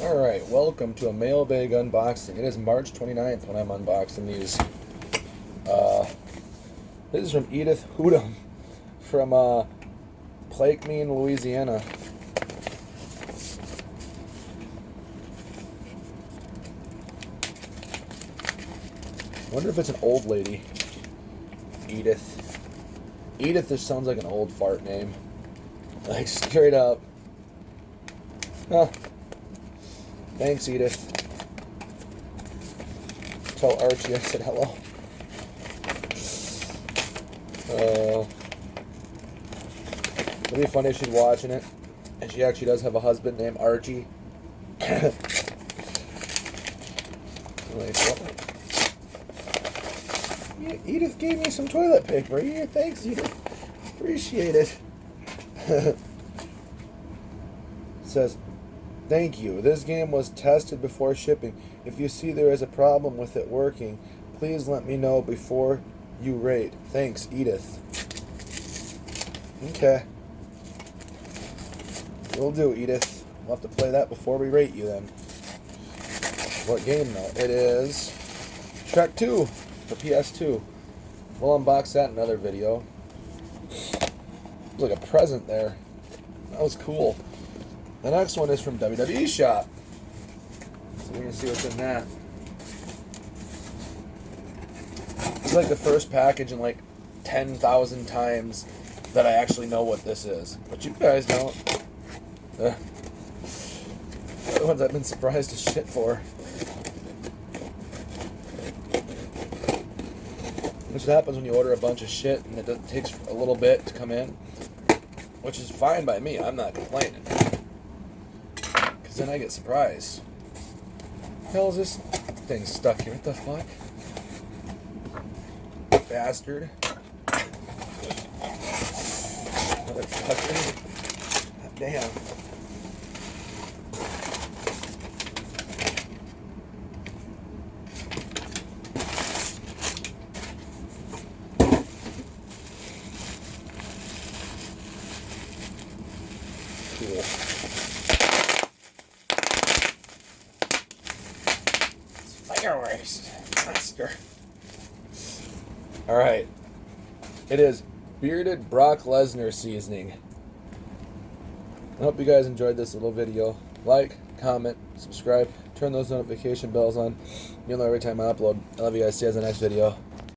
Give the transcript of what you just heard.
Alright, welcome to a mailbag unboxing. It is March 29th when I'm unboxing these. This is from Edith Hoodum from Plaquemine, Louisiana. I wonder if it's an old lady. Edith. Edith just sounds like an old fart name. Like, straight up. Huh. Thanks, Edith. Tell Archie I said hello. It'll be funny if she's watching it. And she actually does have a husband named Archie. Wait, what? Yeah, Edith gave me some toilet paper. Yeah, thanks, Edith. Appreciate it. It says, thank you. This game was tested before shipping. If you see there is a problem with it working, please let me know before you rate. Thanks, Edith. Okay. Will do, Edith. We'll have to play that before we rate you then. What game though? It is Shrek 2 for PS2. We'll unbox that in another video. There's like a present there. That was cool. The next one is from WWE Shop. So we're going to see what's in that. It's like the first package in like 10,000 times that I actually know what this is. But you guys don't. The other ones I've been surprised as shit for. Which happens when you order a bunch of shit and it takes a little bit to come in. Which is fine by me. I'm not complaining. Because then I get surprised. What the hell is this thing stuck here? What the fuck? Bastard. Motherfucker. God damn. Cool. Fireworks. Oscar. Alright. It is bearded Brock Lesnar seasoning. I hope you guys enjoyed this little video. Like, comment, subscribe, turn those notification bells on. You'll know every time I upload. I love you guys. See you guys in the next video.